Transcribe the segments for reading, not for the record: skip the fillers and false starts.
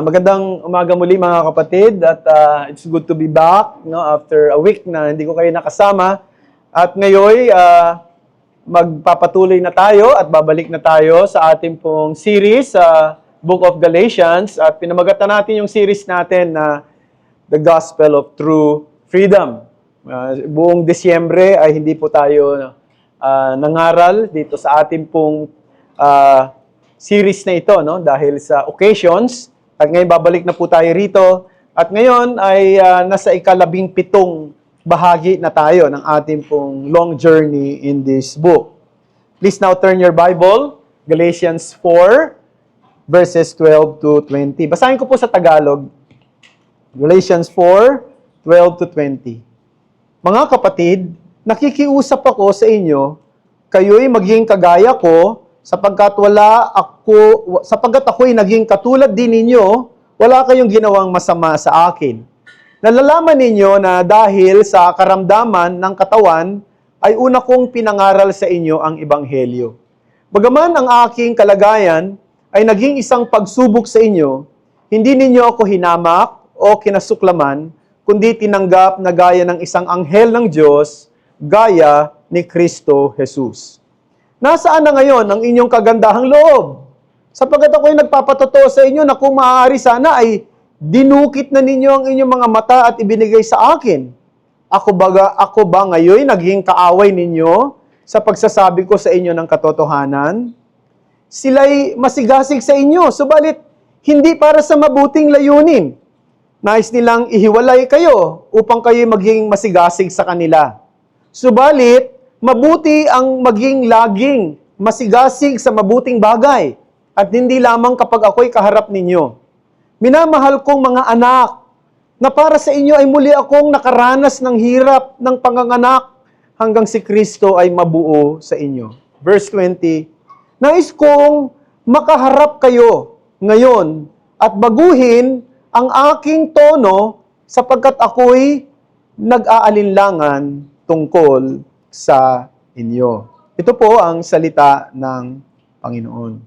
Magandang umaga muli mga kapatid at it's good to be back after a week na hindi ko kayo nakasama. At ngayon, magpapatuloy na tayo at babalik na tayo sa ating pong series sa Book of Galatians at pinamagatan natin yung series natin na The Gospel of True Freedom. Buong Disyembre ay hindi po tayo nangaral dito sa ating pong series na ito dahil sa occasions. At ngayon, babalik na po tayo rito. At ngayon ay nasa ika-17 bahagi na tayo ng ating pong long journey in this book. Please now turn your Bible, Galatians 4, verses 12 to 20. Basahin ko po sa Tagalog. Galatians 4, 12 to 20. Mga kapatid, nakikiusap ako sa inyo, kayo'y maging kagaya ko, sapagkat ako'y naging katulad din ninyo, wala kayong ginawang masama sa akin. Nalalaman ninyo na dahil sa karamdaman ng katawan, ay una kong pinangaral sa inyo ang Ebanghelyo. Bagaman ang aking kalagayan ay naging isang pagsubok sa inyo, hindi ninyo ako hinamak o kinasuklaman, kundi tinanggap na gaya ng isang anghel ng Diyos, gaya ni Kristo Jesus. Nasaan na ngayon ang inyong kagandahang loob? Sapagkat ako'y nagpapatotoo sa inyo na kung maaari sana ay dinukit na ninyo ang inyong mga mata at ibinigay sa akin. Ako ba ngayon naging kaaway ninyo sa pagsasabi ko sa inyo ng katotohanan? Sila'y masigasig sa inyo, subalit hindi para sa mabuting layunin. Nais nilang ihiwalay kayo upang kayo maging masigasig sa kanila. Subalit, mabuti ang maging laging masigasig sa mabuting bagay at hindi lamang kapag ako'y kaharap ninyo. Minamahal kong mga anak, na para sa inyo ay muli akong nakaranas ng hirap ng panganganak hanggang si Kristo ay mabuo sa inyo. Verse 20, nais kong makaharap kayo ngayon at baguhin ang aking tono sapagkat ako'y nag-aalinlangan tungkol sa inyo. Ito po ang salita ng Panginoon.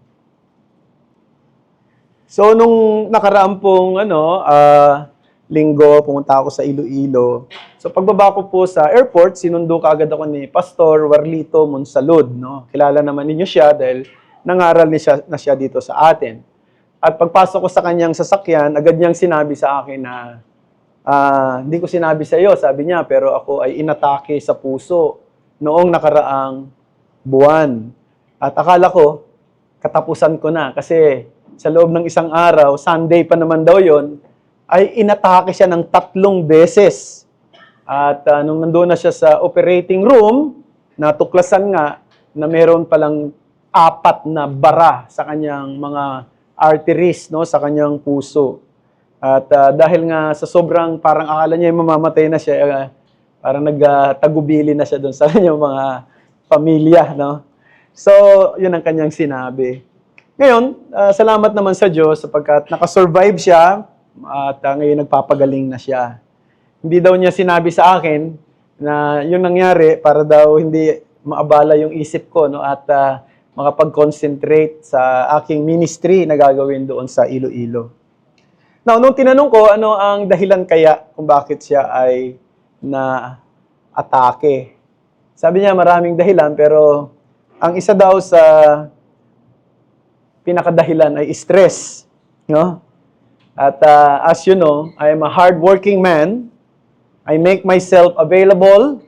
So, nung nakaraang pong linggo, pumunta ako sa Iloilo. So, pagbaba ko po sa airport, sinundo kaagad ako ni Pastor Warlito Monsalud. Kilala naman ninyo siya dahil nangaral na siya dito sa atin. At pagpasok ko sa kanyang sasakyan, agad niyang sinabi sa akin na, hindi ko sinabi sa iyo, sabi niya, pero ako ay inatake sa puso noong nakaraang buwan. At akala ko, katapusan ko na kasi sa loob ng isang araw, Sunday pa naman daw yon, ay inatake siya ng 3 beses. At nung nandoon na siya sa operating room, natuklasan nga na meron palang 4 na bara sa kanyang mga arteries, sa kanyang puso. At dahil nga sa sobrang parang akala niya mamamatay na siya, parang nagtagubili na siya doon sa kanyang mga pamilya. So, yun ang kanyang sinabi. Ngayon, salamat naman sa Diyos sapagkat nakasurvive siya at ngayon nagpapagaling na siya. Hindi daw niya sinabi sa akin na yun nangyari para daw hindi maabala yung isip ko at makapag-concentrate sa aking ministry na gagawin doon sa Iloilo. Now, nung tinanong ko ano ang dahilan kaya kung bakit siya ay na-atake, sabi niya maraming dahilan pero ang isa daw sa pinakadahilan ay stress. At as you know, I am a hardworking man. I make myself available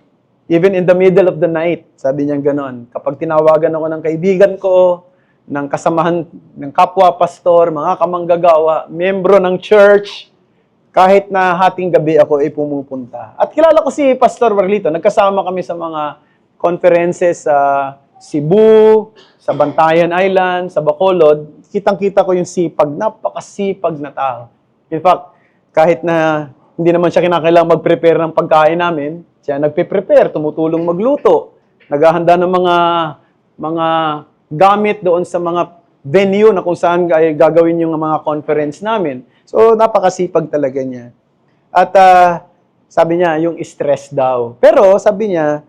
even in the middle of the night. Sabi niya gano'n. Kapag tinawagan ako ng kaibigan ko, ng kasamahan, ng kapwa pastor, mga kamanggagawa, membro ng church, kahit na hating gabi ako ay pumupunta. At kilala ko si Pastor Warlito. Nagkasama kami sa mga conferences sa Cebu, sa Bantayan Island, sa Bacolod. Kitang-kita ko yung sipag, napakasipag na tao. In fact, kahit na hindi naman siya kinakailangang mag-prepare ng pagkain namin, siya nagpe-prepare, tumutulong magluto, naghahanda ng mga gamit doon sa mga venue na kung saan ay gagawin yung mga conference namin. So, napakasipag talaga niya. At sabi niya, yung stress daw. Pero, sabi niya,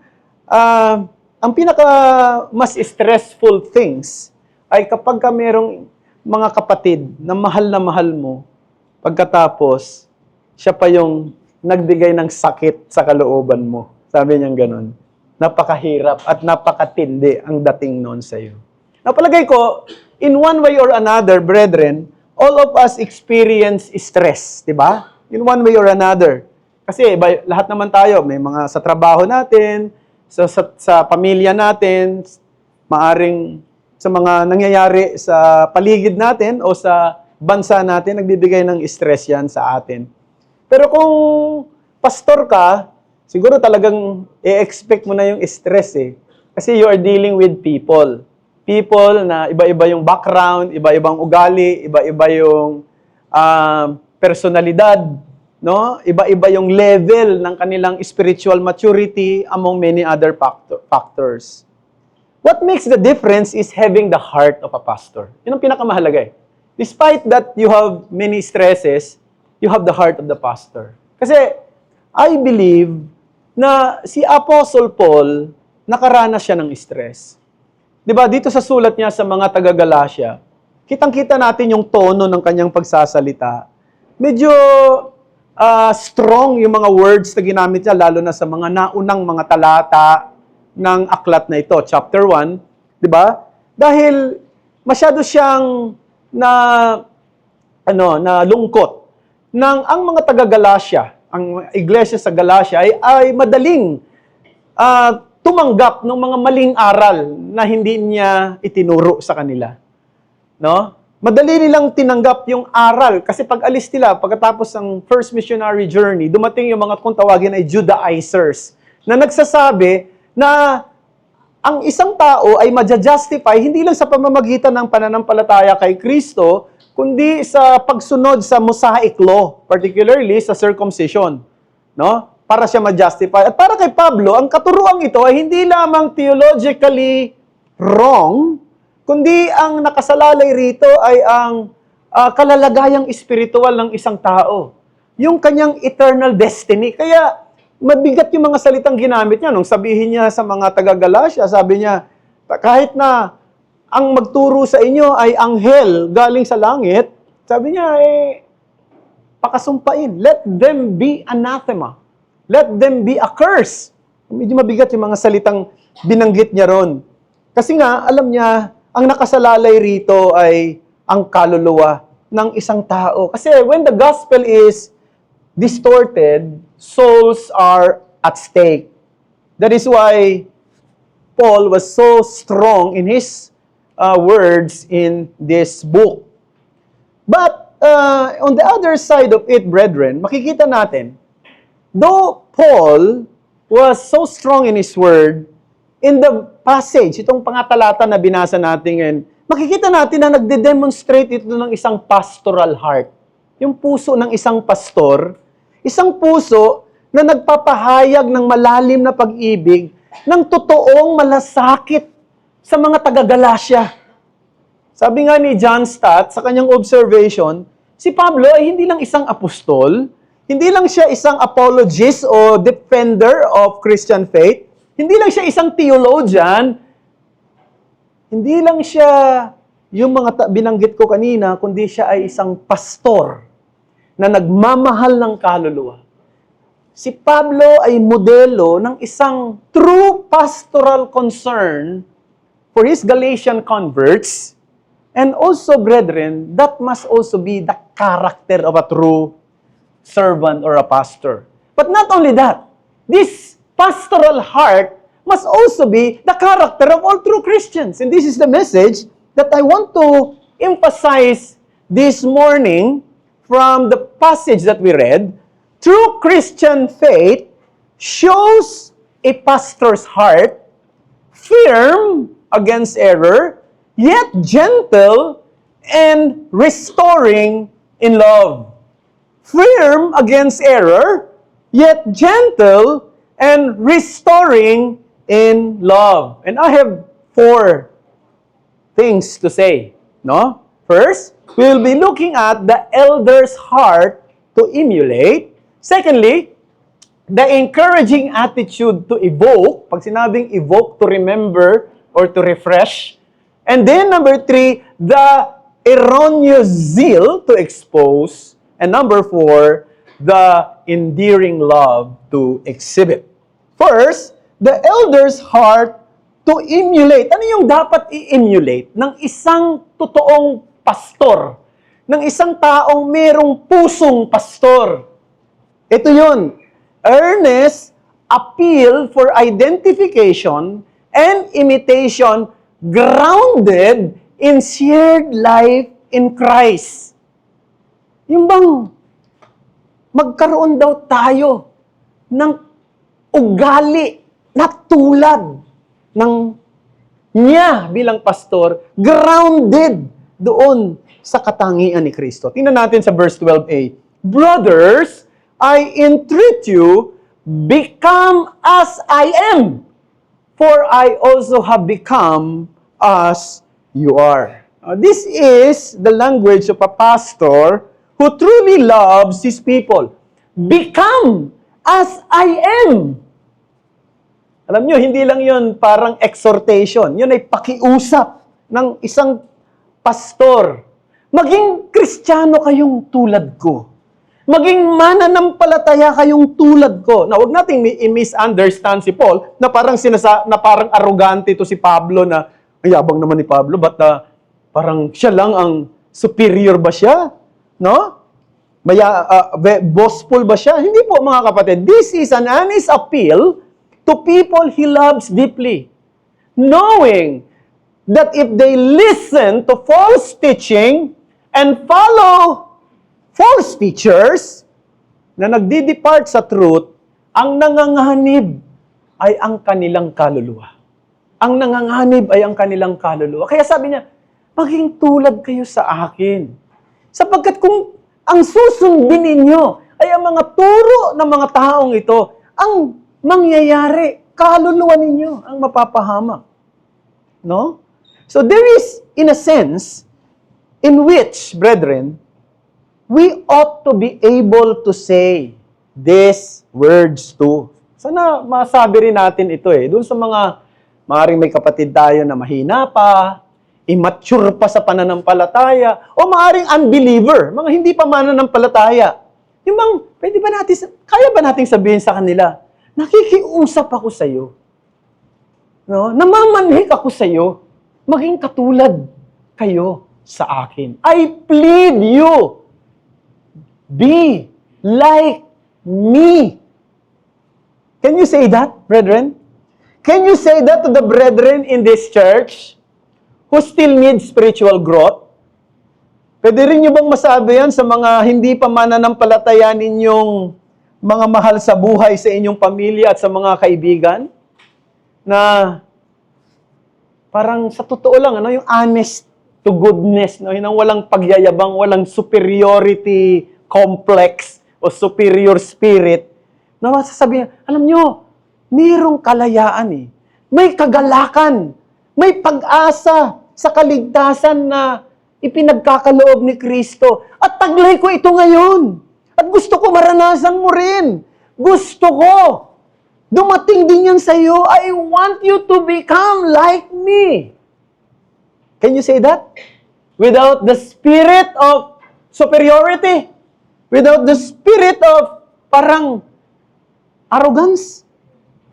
ang pinaka mas stressful things ay kapag ka merong mga kapatid na mahal mo Pagkatapos, siya pa yung nagbigay ng sakit sa kalooban mo. Sabi niya ganun. Napakahirap at napakatindi ang dating noon sa iyo. Napalagay ko, in one way or another, brethren, all of us experience stress, di ba? In one way or another. Kasi lahat naman tayo, may mga sa trabaho natin, sa pamilya natin, maaring sa mga nangyayari sa paligid natin o sa bansa natin, nagbibigay ng stress yan sa atin. Pero kung pastor ka, siguro talagang i-expect mo na yung stress eh. Kasi you are dealing with people. People na iba-iba yung background, iba-ibang ugali, iba-iba yung personalidad, no? Iba-iba yung level ng kanilang spiritual maturity among many other factors. What makes the difference is having the heart of a pastor. Yun ang pinakamahalaga eh. Despite that you have many stresses, you have the heart of the pastor. Kasi I believe na si Apostle Paul, nakaranas siya ng stress. Diba, dito sa sulat niya sa mga taga-Galatia, kitang-kita natin yung tono ng kanyang pagsasalita. Medyo strong yung mga words na ginamit niya, lalo na sa mga naunang mga talata ng aklat na ito, chapter 1, diba? Dahil masyado siyang na lungkot nang ang mga taga-Galatia, ang iglesia sa Galatia ay madaling tumanggap ng mga maling aral na hindi niya itinuro sa kanila. No? Madali nilang tinanggap yung aral kasi pag alis nila, pagkatapos ng first missionary journey, dumating yung mga kung tawagin ay Judaizers na nagsasabi na ang isang tao ay maja-justify hindi lang sa pamamagitan ng pananampalataya kay Kristo, kundi sa pagsunod sa Mosaic law, particularly sa circumcision, no? Para siya ma-justify. At para kay Pablo, ang katuruan ito ay hindi lamang theologically wrong, kundi ang nakasalalay rito ay ang kalalagayang espiritual ng isang tao. Yung kanyang eternal destiny. Kaya mabigat yung mga salitang ginamit niya. Nung sabihin niya sa mga taga-Galatia, sabi niya, kahit na ang magturo sa inyo ay anghel galing sa langit, sabi niya, pakasumpain. Let them be anathema. Let them be accursed. Medyo mabigat yung mga salitang binanggit niya ron. Kasi nga, alam niya, ang nakasalalay rito ay ang kaluluwa ng isang tao. Kasi when the gospel is distorted, souls are at stake. That is why Paul was so strong in his words in this book. But on the other side of it, brethren, makikita natin, though Paul was so strong in his word, in the passage, itong pangatalata na binasa natin ngayon, makikita natin na nagde-demonstrate ito ng isang pastoral heart. Yung puso ng isang pastor, isang puso na nagpapahayag ng malalim na pag-ibig, ng totoong malasakit sa mga taga-Galatia. Sabi nga ni John Stott, sa kanyang observation, si Pablo ay hindi lang isang apostol, hindi lang siya isang apologist o defender of Christian faith, hindi lang siya isang theologian, hindi lang siya yung mga binanggit ko kanina, kundi siya ay isang pastor na nagmamahal ng kaluluwa. Si Pablo ay modelo ng isang true pastoral concern for his Galatian converts. And also, brethren, that must also be the character of a true servant or a pastor. But not only that, this pastoral heart must also be the character of all true Christians. And this is the message that I want to emphasize this morning from the passage that we read. True Christian faith shows a pastor's heart, firm against error, yet gentle and restoring in love. Firm against error, yet gentle and restoring in love. And I have 4 things to say, no? First, we will be looking at the elder's heart to emulate. Secondly, the encouraging attitude to evoke. Pag sinabing evoke, to remember or to refresh. And then number 3, the erroneous zeal to expose. And number 4, the endearing love to exhibit. First, the elder's heart to emulate. Ano yung dapat i-emulate ng isang totoong pastor? Ng isang taong merong pusong pastor? Ito yun. Earnest appeal for identification and imitation grounded in shared life in Christ. Yung bang magkaroon daw tayo ng ugali na tulad ng niya bilang pastor, grounded doon sa katangian ni Kristo. Tingnan natin sa verse 12a. Brothers, I entreat you, become as I am, for I also have become as you are. This is the language of a pastor who truly loves his people. Become as I am. Alam nyo, hindi lang yun parang exhortation. Yun ay pakiusap ng isang pastor. Maging Kristiyano kayong tulad ko. Maging mananampalataya kayong tulad ko. Na huwag nating i-misunderstand si Paul na parang parang arrogante to si Pablo na ayabang naman ni Pablo, but parang siya lang ang superior ba siya? No? Boastful ba siya? Hindi po, mga kapatid. This is an honest appeal to people he loves deeply. Knowing that if they listen to false teaching and follow false teachers na nagdi-depart sa truth, ang nanganganib ay ang kanilang kaluluwa. Ang nanganganib ay ang kanilang kaluluwa. Kaya sabi niya, maging tulad kayo sa akin. Sapagkat kung ang susundin ninyo ay ang mga turo ng mga taong ito, ang mangyayari, kaluluwa ninyo ang mapapahamak. No? So there is, in a sense, in which, brethren, we ought to be able to say these words too. Sana masabi rin natin ito Doon sa mga, maaaring may kapatid tayo na mahina pa, immature pa sa pananampalataya, o maaaring unbeliever, mga hindi pa mananampalataya. Yung bang, kaya ba natin sabihin sa kanila, nakikiusap ako sa iyo. No? Namamanhik ako sa iyo. Maging katulad kayo sa akin. I plead you. Be like me. Can you say that, brethren? Can you say that to the brethren in this church who still need spiritual growth? Pwede rin nyo bang masabi yan sa mga hindi pa mananampalataya ninyong mga mahal sa buhay sa inyong pamilya at sa mga kaibigan? Na parang sa totoo lang, yung honest to goodness, yung walang pagyayabang, walang superiority complex o superior spirit, na masasabi, alam nyo, mayroong kalayaan May kagalakan, may pag-asa sa kaligtasan na ipinagkakaloob ni Kristo. At taglay ko ito ngayon. At gusto ko maranasan mo rin. Gusto ko. Dumating din yan sa iyo. I want you to become like me. Can you say that? Without the spirit of superiority. Without the spirit of parang arrogance.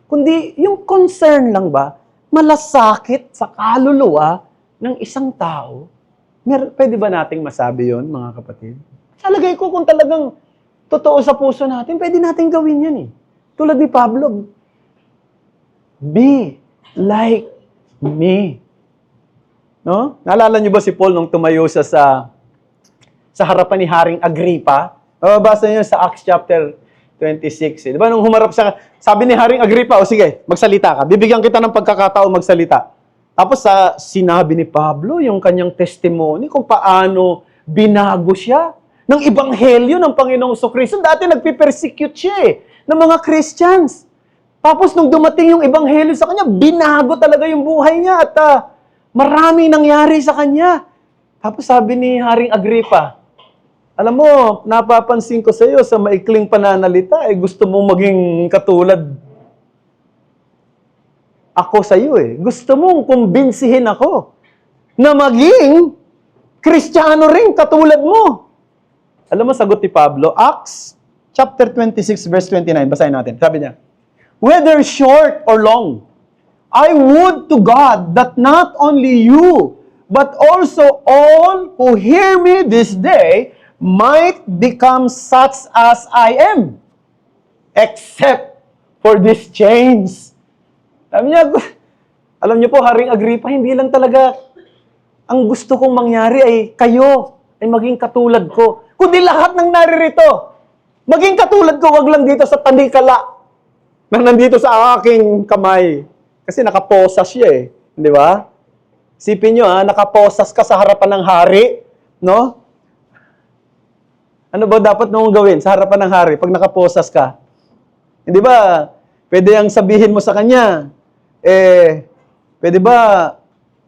Kundi yung concern lang ba, malasakit sa kaluluwa ng isang tao. Pwede ba nating masabi yon, mga kapatid? Salagay ko kung talagang totoo sa puso natin, pwede nating gawin yan Tulad ni Pablo, be like me. No? Naalala niyo ba si Paul nung tumayo siya sa harapan ni Haring Agripa? Mababasa niyo sa Acts chapter 26. Di ba nung humarap siya, sabi ni Haring Agripa, sige, magsalita ka. Bibigyan kita ng pagkakataon magsalita. Tapos sinabi ni Pablo yung kanyang testimony kung paano binago siya ng ebanghelyo ng Panginoong Kristo. Dati nagpipersecute siya ng mga Christians. Tapos nung dumating yung ebanghelyo sa kanya, binago talaga yung buhay niya at maraming nangyari sa kanya. Tapos sabi ni Haring Agripa, alam mo, napapansin ko sa iyo sa maikling pananalita, gusto mong maging katulad ako sa iyo Gusto mong kumbinsihin ako na maging Kristiyano rin katulad mo. Alam mo, sagot ni Pablo, Acts chapter 26, verse 29. Basahin natin. Sabi niya, whether short or long, I would to God that not only you, but also all who hear me this day might become such as I am, except for this chains. Sabi niya, alam niyo po, Haring Agripa, hindi lang talaga ang gusto kong mangyari ay kayo ay maging katulad ko. Kundi lahat ng naririto, maging katulad ko, wag lang dito sa talikala na nandito sa aking kamay. Kasi nakaposas siya eh. Di ba? Isipin nyo nakaposas ka sa harapan ng hari, no? Ano ba dapat mong gawin sa harapan ng hari pag nakaposas ka? Hindi ba, pwede ang sabihin mo sa kanya, pwede ba,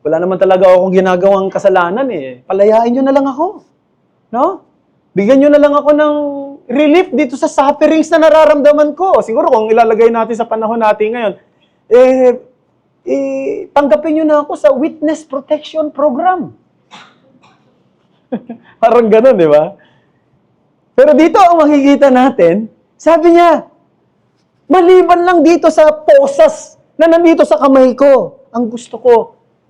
wala naman talaga akong ginagawang kasalanan eh. Palayain nyo na lang ako. No? Bigyan nyo na lang ako ng relief dito sa sufferings na nararamdaman ko. Siguro kung ilalagay natin sa panahon natin ngayon, tanggapin nyo na ako sa Witness Protection Program. Parang ganun, di ba? Pero dito ang makikita natin, sabi niya, maliban lang dito sa posas na nandito sa kamay ko, ang gusto ko,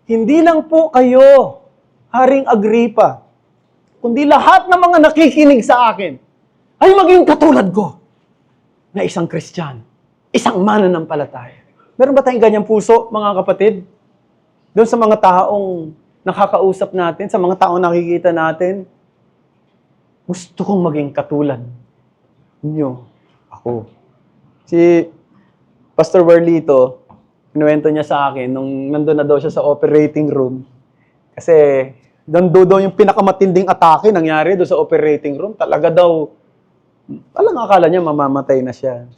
hindi lang po kayo, Haring Agripa, kundi lahat ng mga nakikinig sa akin, ay maging katulad ko na isang Kristiyano, isang mananampalataya. Meron ba tayong ganyang puso, mga kapatid? Doon sa mga taong nakakausap natin, sa mga taong nakikita natin, gusto kong maging katulad ninyo, ako. Si Pastor Warlito, kinuwento niya sa akin nung nandun na daw siya sa operating room. Kasi doon daw yung pinakamatinding atake nangyari doon sa operating room. Talaga daw, akala niya mamamatay na siya.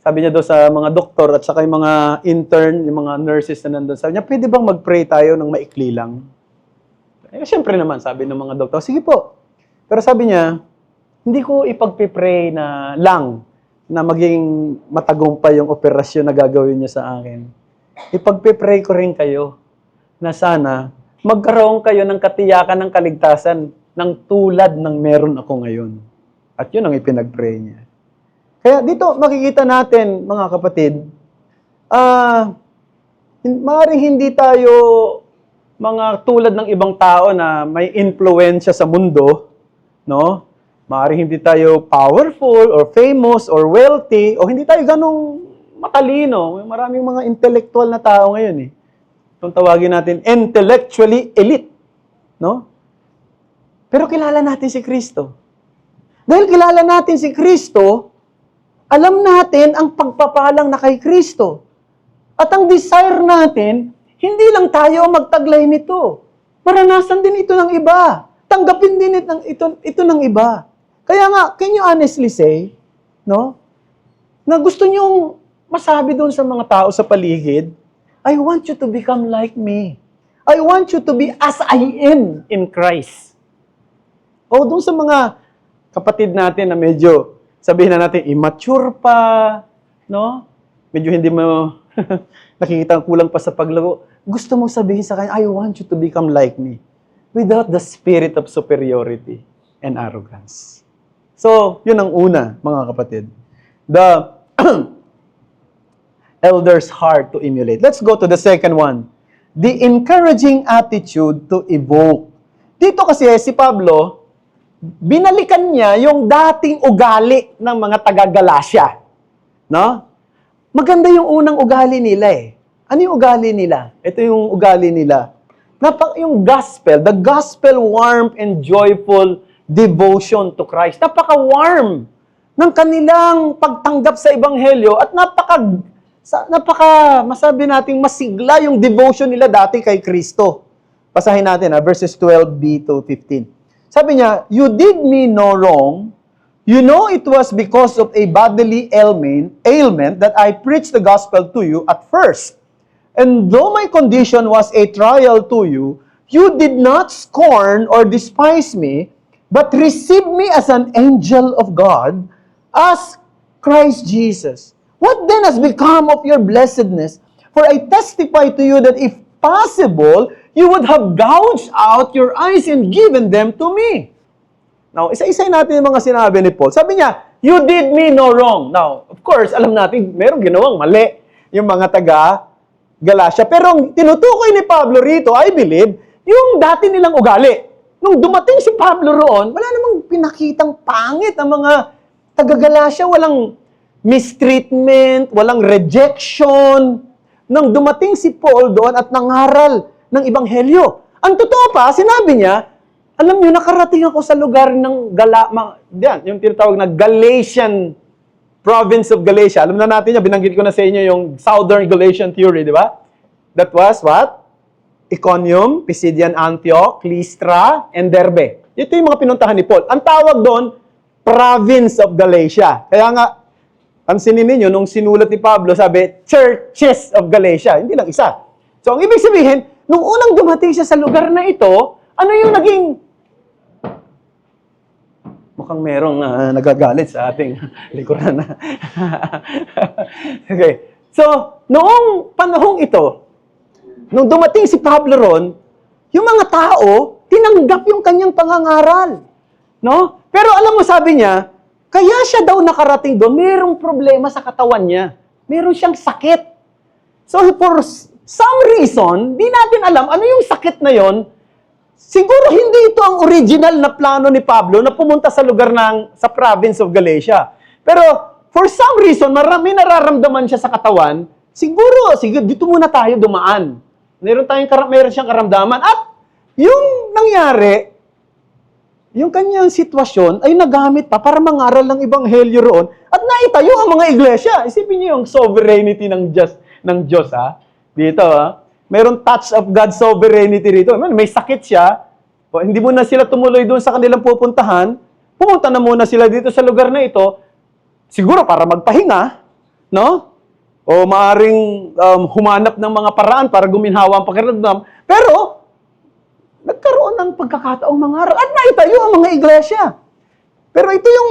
Sabi niya daw sa mga doktor at saka yung mga intern, yung mga nurses na nandun, sabi niya, pwede bang mag-pray tayo ng maikli lang? Siyempre naman, sabi ng mga doktor, sige po. Pero sabi niya, hindi ko ipagpipray na lang na maging matagumpay yung operasyon na gagawin niya sa akin. Ipagpipray ko rin kayo na sana magkaroon kayo ng katiyakan ng kaligtasan ng tulad ng meron ako ngayon. At yun ang ipinagpray niya. Kaya dito makikita natin, mga kapatid, maaaring hindi tayo mga tulad ng ibang tao na may influensya sa mundo, no? Maaaring hindi tayo powerful or famous or wealthy o hindi tayo ganong matalino. Maraming mga intellectual na tao ngayon eh. Itong tawagin natin intellectually elite, no? Pero kilala natin si Kristo. Dahil kilala natin si Kristo, alam natin ang pagpapalang na kay Kristo. At ang desire natin, hindi lang tayo magtaglay nito. Maranasan din ito ng iba. Tanggapin din ito ng iba. Kaya nga, can you honestly say, no, na gusto niyong masabi doon sa mga tao sa paligid, I want you to become like me. I want you to be as I am in Christ. O doon sa mga kapatid natin na medyo, sabihin na natin, immature pa, no? Medyo hindi mo nakikita kulang pa sa paglago. Gusto mo sabihin sa kanya, I want you to become like me. Without the spirit of superiority and arrogance. So, yun ang una, mga kapatid. The elder's heart to emulate. Let's go to the second one. The encouraging attitude to evoke. Dito kasi si Pablo, binalikan niya yung dating ugali ng mga taga-Galacia. No? Maganda yung unang ugali nila eh. Ano yung ugali nila? Ito yung ugali nila. Yung gospel, the gospel warm and joyful devotion to Christ. Napaka-warm ng kanilang pagtanggap sa Ebanghelyo at masabi nating masigla yung devotion nila dati kay Kristo. Basahin natin verses 12b to 15. Sabi niya, you did me no wrong. You know it was because of a bodily ailment that I preached the gospel to you at first. And though my condition was a trial to you, you did not scorn or despise me, but received me as an angel of God, as Christ Jesus. What then has become of your blessedness? For I testify to you that if possible, you would have gouged out your eyes and given them to me. Now, isa-isay natin yung mga sinabi ni Paul. Sabi niya, you did me no wrong. Now, of course, alam natin, merong ginawang mali yung mga taga Galatia. Pero ang tinutukoy ni Pablo rito, I believe, yung dati nilang ugali. Nung dumating si Pablo roon, wala namang pinakitang pangit ang mga taga-Galatia. Walang mistreatment, walang rejection. Nung dumating si Paul doon at nangaral ng Ebanghelyo. Ang totoo pa, sinabi niya, alam niyo, nakarating ako sa lugar ng yung tinatawag na Galatian province of Galatia. Alam na natin yan, binanggit ko na sa inyo yung Southern Galatian theory, di ba? That was what? Iconium, Pisidian Antioch, Lystra, and Derbe. Ito yung mga pinuntahan ni Paul. Ang tawag doon, province of Galatia. Kaya nga, pansinin ninyo, nung sinulat ni Pablo, sabi, churches of Galatia. Hindi lang isa. So, ang ibig sabihin, nung unang dumating siya sa lugar na ito, ano yung naging... Mukhang merong nagagalit sa ating likuran. Okay. So, noong panahong ito, nung dumating si Pablo ron, yung mga tao, tinanggap yung kanyang pangangaral. No? Pero alam mo, sabi niya, kaya siya daw nakarating doon, mayroong problema sa katawan niya. Meron siyang sakit. So, for some reason, di natin alam ano yung sakit na yon. Siguro hindi ito ang original na plano ni Pablo na pumunta sa lugar sa province of Galatia. Pero for some reason, may nararamdaman siya sa katawan, siguro, dito muna tayo dumaan. Meron siyang karamdaman. At yung nangyari, yung kanyang sitwasyon ay nagamit pa para mangaral ng Ebanghelyo roon at naitayo ang mga iglesia. Isipin niyo yung sovereignty ng Diyos, ha? Dito, ha? Mayroong touch of God's sovereignty rito. May sakit siya. O, hindi muna sila tumuloy doon sa kanilang pupuntahan. Pumunta na muna sila dito sa lugar na ito. Siguro para magpahinga, no? O maaring humanap ng mga paraan para guminhawa ang pakiramdam. Pero, nagkaroon ng pagkakataong mangaral at naitayo ang mga iglesia. Pero ito yung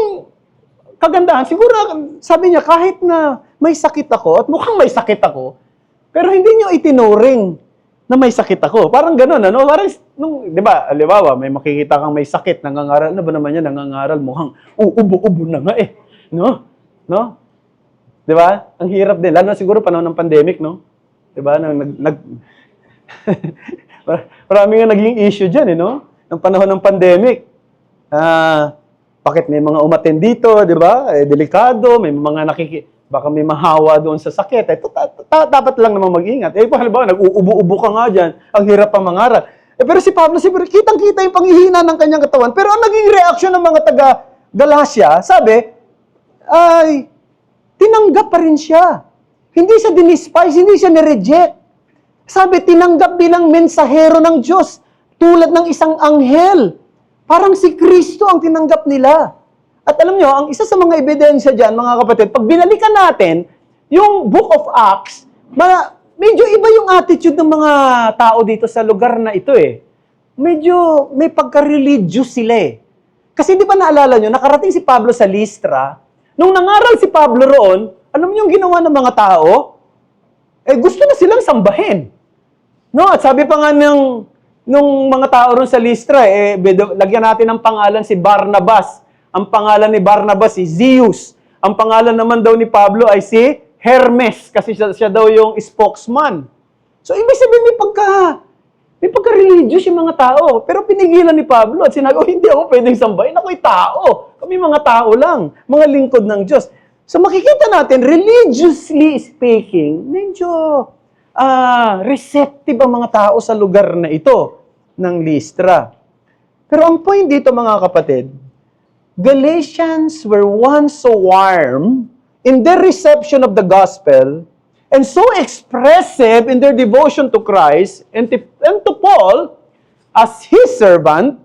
kagandahan. Siguro, sabi niya, kahit na may sakit ako, at mukhang may sakit ako, pero hindi nyo itinuring na may sakit ako. Parang gano'n, ano? Parang, di ba, alibawa, may makikita kang may sakit, nangangaral. Ano ba naman yan, nangangaral, mukhang ubo-ubo na nga eh. No? No? Di ba? Ang hirap din. Lalo na siguro panahon ng pandemic, no? Di ba? Marami nga naging issue dyan, eh, no? Ng panahon ng pandemic. Bakit may mga umattend dito, di ba? Delikado, may mga baka may mahawa doon sa sakit. Dapat lang naman mag-ingat. Halimbawa, nag-uubo-ubo ka nga dyan, ang hirap pa mangaral. Pero si Pablo, kitang-kita yung panghihina ng kanyang katawan. Pero ang naging reaksyon ng mga taga-Galatia, sabi, ay, tinanggap pa rin siya. Hindi siya dinispise, hindi siya nireject. Sabi, tinanggap bilang mensahero ng Diyos, tulad ng isang anghel. Parang si Kristo ang tinanggap nila. At alam nyo, ang isa sa mga ebidensya dyan, mga kapatid, pag binalikan natin yung Book of Acts, medyo iba yung attitude ng mga tao dito sa lugar na ito eh. Medyo may pagka-religious sila eh. Kasi di ba naalala nyo, nakarating si Pablo sa Lystra, nung nangaral si Pablo roon, alam nyo yung ginawa ng mga tao? Gusto na silang sambahin. No? At sabi pa nga nung mga tao roon sa Lystra, lagyan natin ng pangalan si Barnabas. Ang pangalan ni Barnabas si Zeus. Ang pangalan naman daw ni Pablo ay si Hermes kasi siya daw yung spokesman. So, ibig sabihin may pagka-religious yung mga tao. Pero pinigilan ni Pablo at sinabi, hindi ako pwedeng sambahin. Ako'y tao. Kami mga tao lang. Mga lingkod ng Diyos. So, makikita natin, religiously speaking, medyo receptive ang mga tao sa lugar na ito ng Lystra. Pero ang point dito, mga kapatid, Galatians were once so warm in their reception of the gospel and so expressive in their devotion to Christ and to Paul as his servant,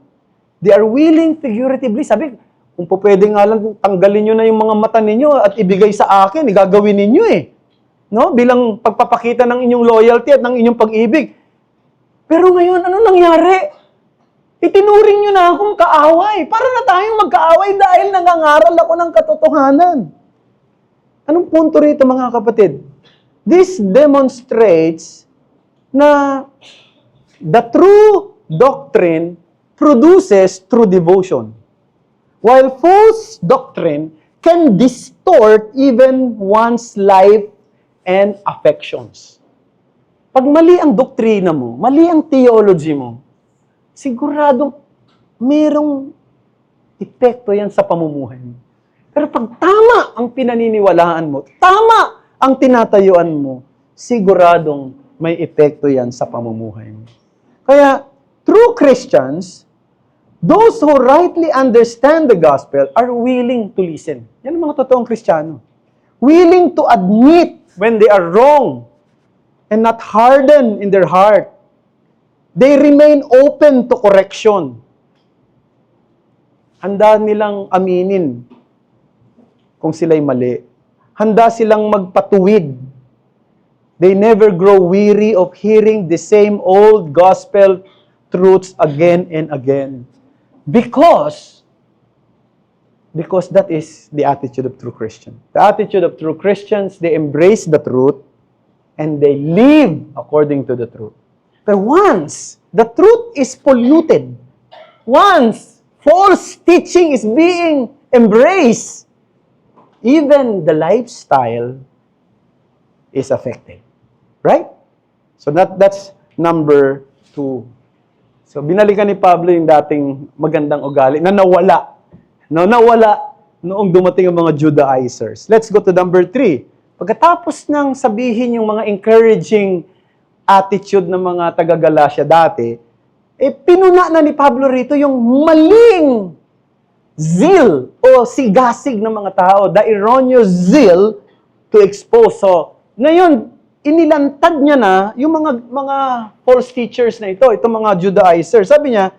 they are willing figuratively. Sabi, kung po pwede nga lang tanggalin nyo na yung mga mata ninyo at ibigay sa akin, gagawin ninyo eh. No? Bilang pagpapakita ng inyong loyalty at ng inyong pag-ibig. Pero ngayon, ano nangyari? Itinuring nyo na akong kaaway. Para na tayong magkaaway dahil nangangaral ako ng katotohanan. Anong punto rito, mga kapatid? This demonstrates na the true doctrine produces true devotion. While false doctrine can distort even one's life and affections. Pag mali ang doktrina mo, mali ang theology mo, siguradong merong epekto yan sa pamumuhay mo. Pero pag tama ang pinaniniwalaan mo, tama ang tinatayuan mo, siguradong may epekto yan sa pamumuhay mo. Kaya, true Christians, those who rightly understand the gospel are willing to listen. Yan ang mga totoong Kristiyano. Willing to admit when they are wrong and not harden in their heart. They remain open to correction. Handa nilang aminin kung sila'y mali. Handa silang magpatuwid. They never grow weary of hearing the same old gospel truths again and again. Because that is the attitude of true Christian. The attitude of true Christians, they embrace the truth and they live according to the truth. But once the truth is polluted, once false teaching is being embraced, even the lifestyle is affected. Right? So that's number 2. So binalikan ni Pablo yung dating magandang ugali na nawala. Nawala noong dumating ang mga Judaizers. Let's go to number 3. Pagkatapos ng sabihin yung mga encouraging attitude ng mga taga-Galacia dati, pinuna na ni Pablo rito yung maling zeal o sigasig ng mga tao, the erroneous zeal to expose. So, ngayon, inilantad niya na yung mga false teachers na ito, itong mga Judaizers. Sabi niya,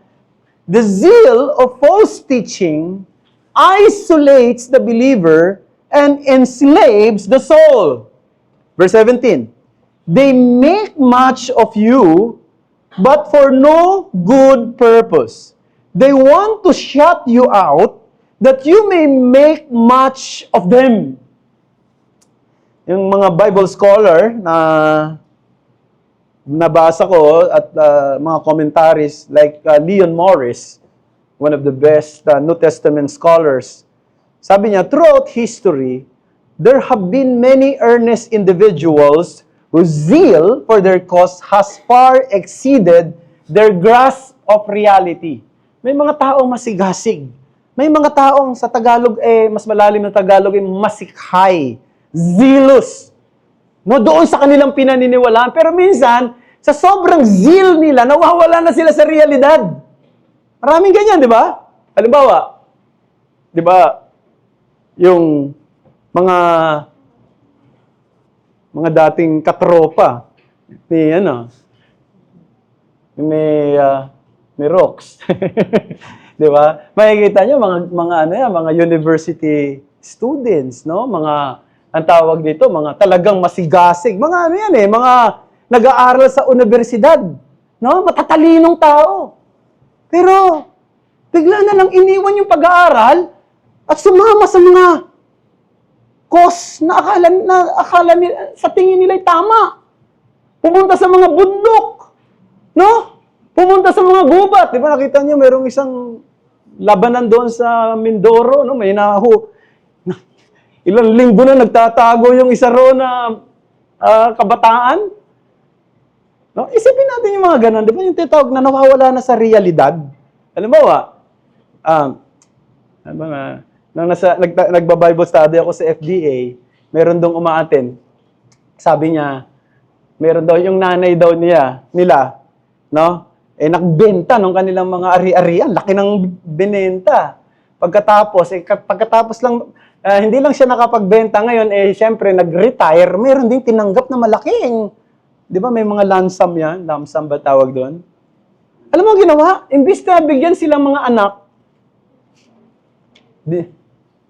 the zeal of false teaching isolates the believer and enslaves the soul. Verse 17, they make much of you, but for no good purpose. They want to shut you out, that you may make much of them. Yung mga Bible scholar na nabasa ko at mga commentaries like Leon Morris, one of the best New Testament scholars, sabi niya, throughout history, there have been many earnest individuals whose zeal for their cause has far exceeded their grasp of reality. May mga taong masigasig. May mga taong sa Tagalog, mas malalim na Tagalog, masikhay. Zealous. No, doon sa kanilang pinaniniwalaan. Pero minsan, sa sobrang zeal nila, nawawala na sila sa realidad. Maraming ganyan, di ba? Halimbawa, di ba, yung mga dating katropa may rocks. Di ba? Makikita nyo mga university students, no? Ang tawag dito, mga talagang masigasig. Mga mga nag-aaral sa universidad, no? Matatalinong tao. Pero bigla na lang iniwan yung pag-aaral at sumama sa mga cause na akala nila, sa tingin nila ay tama. Pumunta sa mga bundok, no? Pumunta sa mga gubat. Di ba nakita niyo, mayroong isang labanan doon sa Mindoro, no? May ilang linggo na nagtatago yung isa ro na kabataan. No? Isipin natin yung mga ganun. Di ba yung tinatawag na nawawala na sa realidad? Alam mo nang nagba-Bible study ako sa FDA, meron dong umaaten. Sabi niya, meron daw yung nanay daw nila, no? Nagbenta ng kanilang mga ari-arian. Laki ng binenta. Pagkatapos lang, hindi lang siya nakapagbenta ngayon, syempre, nag-retire, meron ding tinanggap na malaking, di ba, may mga lump sum yan? Lump sum ba tawag doon? Alam mo ginawa? Imbis na bigyan silang mga anak,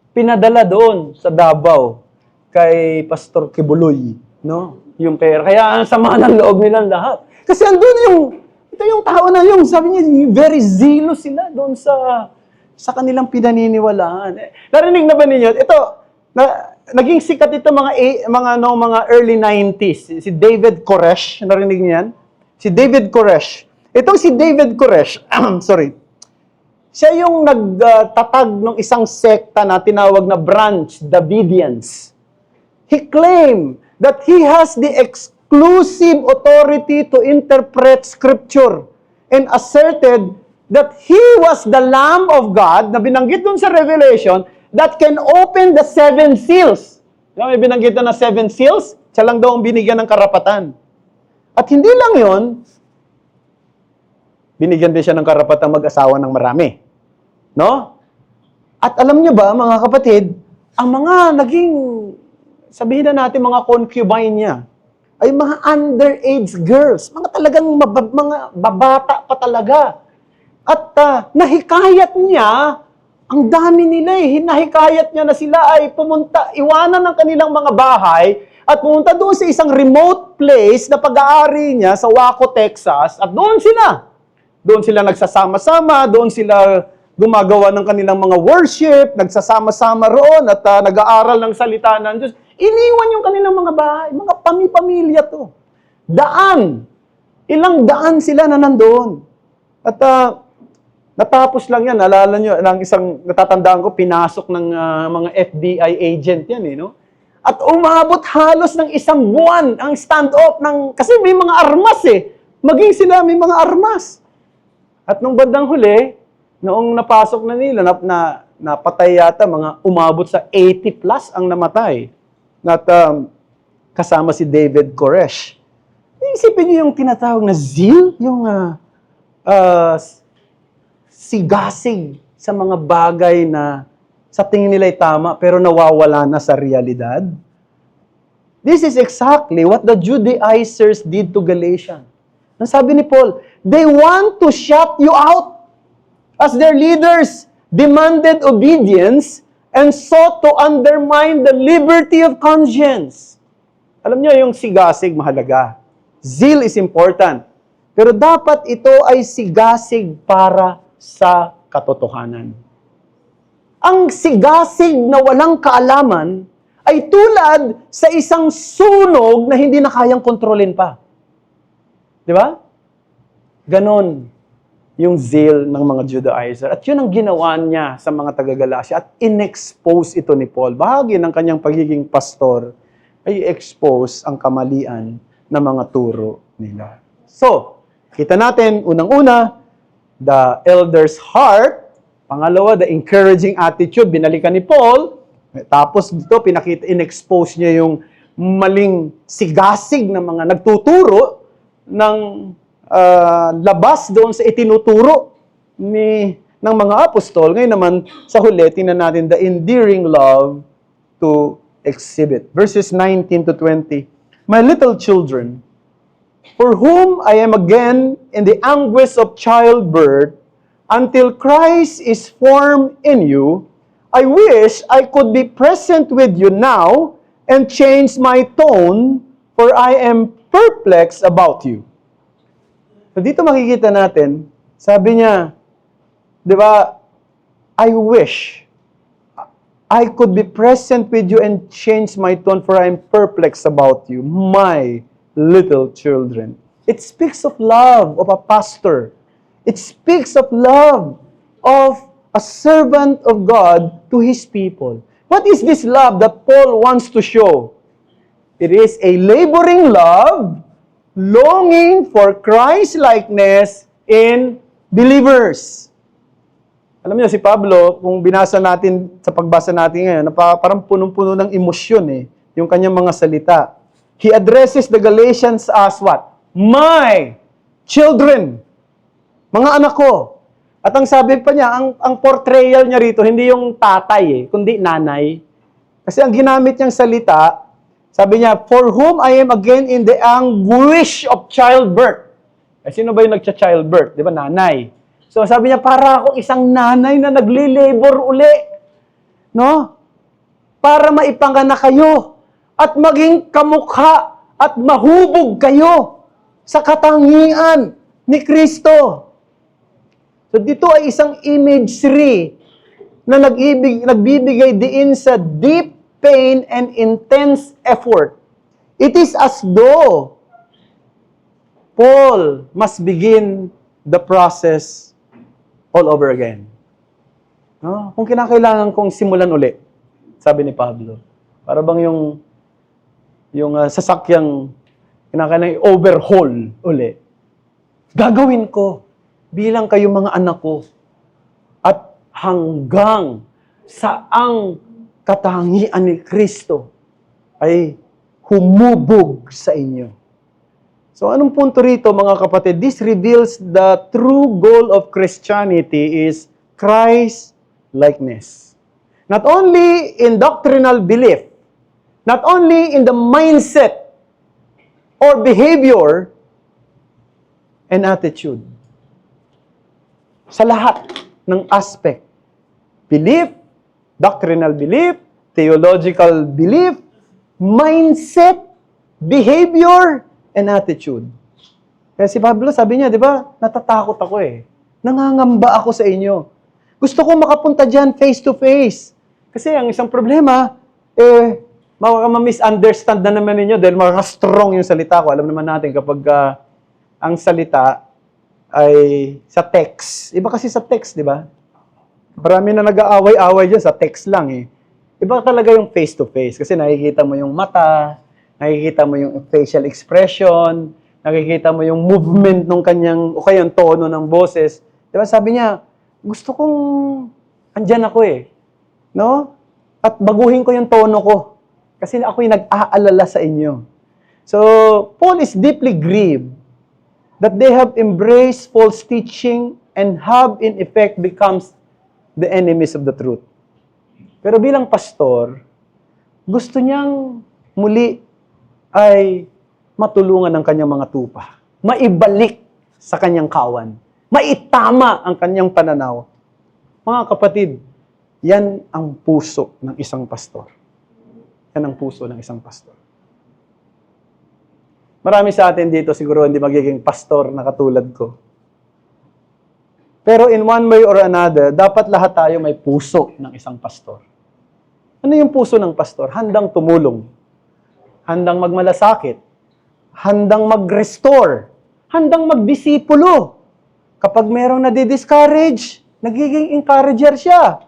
pinadala doon sa Davao kay Pastor Kibuloy, no? Yung pera. Kaya ang sama ng loob nilang lahat. Kasi andun yung tao na yung, sabi niya, very zealous sila doon sa kanilang pinaniniwalaan. Narinig na ba ninyo? Ito, naging sikat ito mga early 90s. Si David Koresh, narinig niyan? Si David Koresh. Itong si David Koresh, sorry, Siya yung nagtatag ng isang sekta na tinawag na Branch Davidians. He claimed that he has the exclusive authority to interpret Scripture and asserted that he was the Lamb of God na binanggit dun sa Revelation that can open the 7 seals. May binanggit na 7 seals, siya lang daw ang binigyan ng karapatan. At hindi lang yon, binigyan din siya ng karapatan mag-asawa ng marami. No? At alam niyo ba, mga kapatid, ang mga naging, sabihin na natin, mga concubine niya, ay mga underage girls, mga talagang mga babata pa talaga. At nahikayat niya, ang dami nila hinahikayat niya na sila ay pumunta, iwanan ng kanilang mga bahay, at pumunta doon sa isang remote place na pag-aari niya sa Waco, Texas, at doon sila. Doon sila nagsasama-sama, doon sila gumagawa ng kanilang mga worship, nagsasama-sama roon at nag-aaral ng salita ng Diyos. Iniwan yung kanilang mga bahay, mga pamilya to. Daan. Ilang daan sila na nandoon. At natapos lang yan, alala nyo, ng isang natatandaan ko, pinasok ng mga FBI agent yan, no? At umabot halos ng 1 buwan ang stand-off kasi may mga armas Maging sila may mga armas. At nung bandang huli, noong napasok na nila, napatay yata, mga umabot sa 80 plus ang namatay. At kasama si David Koresh. Isipin niyo yung tinatawag na zeal, yung sigasig sa mga bagay na sa tingin nila ay tama pero nawawala na sa realidad. This is exactly what the Judaizers did to Galatians. Ang sabi ni Paul, they want to shut you out as their leaders demanded obedience and sought to undermine the liberty of conscience. Alam niyo, yung sigasig mahalaga. Zeal is important. Pero dapat ito ay sigasig para sa katotohanan. Ang sigasig na walang kaalaman ay tulad sa isang sunog na hindi na kayang kontrolin pa. Di ba? Ganon yung zeal ng mga Judaizer. At yun ang ginawa niya sa mga taga-Galacia at in-expose ito ni Paul. Bahagi ng kanyang pagiging pastor ay expose ang kamalian ng mga turo nila. So, kita natin, unang-una, the elder's heart. Pangalawa, the encouraging attitude. Binalikan ni Paul. Tapos dito, in-expose niya yung maling sigasig ng mga nagtuturo ng labas doon sa itinuturo ng mga apostol. Ngayon naman, sa huli, tingnan natin the endearing love to exhibit. Verses 19 to 20. My little children, for whom I am again in the anguish of childbirth, until Christ is formed in you, I wish I could be present with you now and change my tone, for I am perplexed about you. So dito makikita natin, sabi niya, di ba, I wish I could be present with you and change my tone, for I am perplexed about you, my little children. It speaks of love of a pastor. It speaks of love of a servant of God to his people. What is this love that Paul wants to show? It is a laboring love, longing for Christ-likeness in believers. Alam niyo, si Pablo, kung binasa natin, sa pagbasa natin ngayon, parang punong-puno ng emosyon yung kanyang mga salita. He addresses the Galatians as what? My children. Mga anak ko. At ang sabi pa niya, ang portrayal niya rito, hindi yung tatay kundi nanay. Kasi ang ginamit niyang salita, sabi niya, for whom I am again in the anguish of childbirth. Sino ba yung nagcha-childbirth? Di ba? Nanay. So sabi niya, para akong isang nanay na nagli-labor uli. No? Para maipanganak kayo at maging kamukha at mahubog kayo sa katangian ni Kristo. So dito ay isang imagery na nagbibigay diin sa deep pain and intense effort. It is as though Paul must begin the process all over again. No? Kung kinakailangan kong simulan uli, sabi ni Pablo, para bang yung sasakyang kinakailangan i-overhaul uli, gagawin ko bilang kayo mga anak ko at hanggang saang katangian ni Kristo ay humubog sa inyo. So anong punto rito mga kapatid? This reveals the true goal of Christianity is Christ-likeness. Not only in doctrinal belief, not only in the mindset or behavior and attitude. Sa lahat ng aspect. Belief, doctrinal belief, theological belief, mindset, behavior, and attitude. Kaya si Pablo, sabi niya, di ba, natatakot ako eh. Nangangamba ako sa inyo. Gusto ko makapunta dyan face to face. Kasi ang isang problema, misunderstand na naman ninyo dahil strong yung salita ko. Alam naman natin kapag ang salita ay sa text. Iba kasi sa text, di ba? Marami na nag-aaway-away dyan sa text lang eh. Iba talaga yung face to face kasi nakikita mo yung mata, nakikita mo yung facial expression, nakikita mo yung movement ng kanyang, o kaya yung tono ng boses. Di ba? Sabi niya, gusto kong andyan ako eh. No? At baguhin ko yung tono ko. Kasi ako'y nag-aalala sa inyo. So, Paul is deeply grieved that they have embraced false teaching and have in effect becomes the enemies of the truth. Pero bilang pastor, gusto niyang muli ay matulungan ang kanyang mga tupa. Maibalik sa kanyang kawan. Maitama ang kanyang pananaw. Mga kapatid, yan ang puso ng isang pastor. Yan ang puso ng isang pastor. Marami sa atin dito siguro hindi magiging pastor na katulad ko. Pero in one way or another, dapat lahat tayo may puso ng isang pastor. Ano yung puso ng pastor? Handang tumulong. Handang magmalasakit. Handang mag-restore. Handang magdisipulo. Kapag merong nadi-discourage, nagiging encourager siya.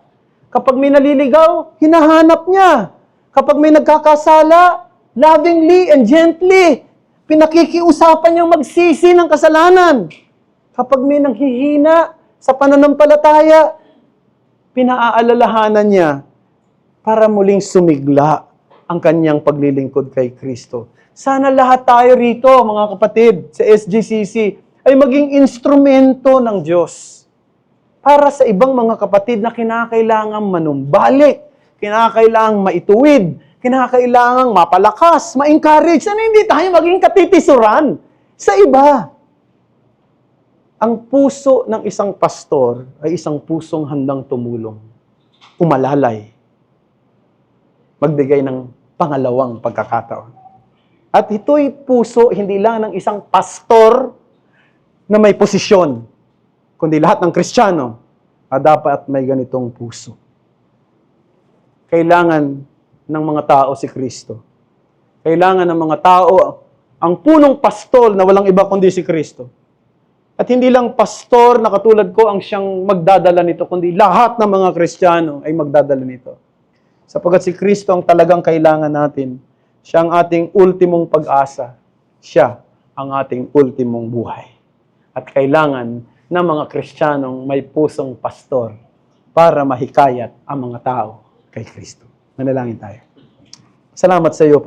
Kapag may naliligaw, hinahanap niya. Kapag may nagkakasala, lovingly and gently, pinakikiusapan niyang magsisi ng kasalanan. Kapag may nanghihina sa pananampalataya, pinaaalalahanan niya para muling sumigla ang kanyang paglilingkod kay Kristo. Sana lahat tayo rito, mga kapatid, sa SGCC, ay maging instrumento ng Diyos para sa ibang mga kapatid na kinakailangang manumbalik, kinakailangang maituwid, kinakailangang mapalakas, ma-encourage. Sana hindi tayo maging katitisuran sa iba. Ang puso ng isang pastor ay isang pusong handang tumulong, umalalay, magbigay ng pangalawang pagkakataon. At ito'y puso hindi lang ng isang pastor na may posisyon, kundi lahat ng Kristiyano dapat may ganitong puso. Kailangan ng mga tao si Kristo. Kailangan ng mga tao ang punong pastol na walang iba kundi si Kristo. At hindi lang pastor na katulad ko ang siyang magdadala nito, kundi lahat ng mga Kristiyano ay magdadala nito. Sapagkat si Kristo ang talagang kailangan natin. Siya ang ating ultimong pag-asa. Siya ang ating ultimong buhay. At kailangan ng mga Kristiyanong may pusong pastor para mahikayat ang mga tao kay Kristo. Manalangin tayo. Salamat sa iyo,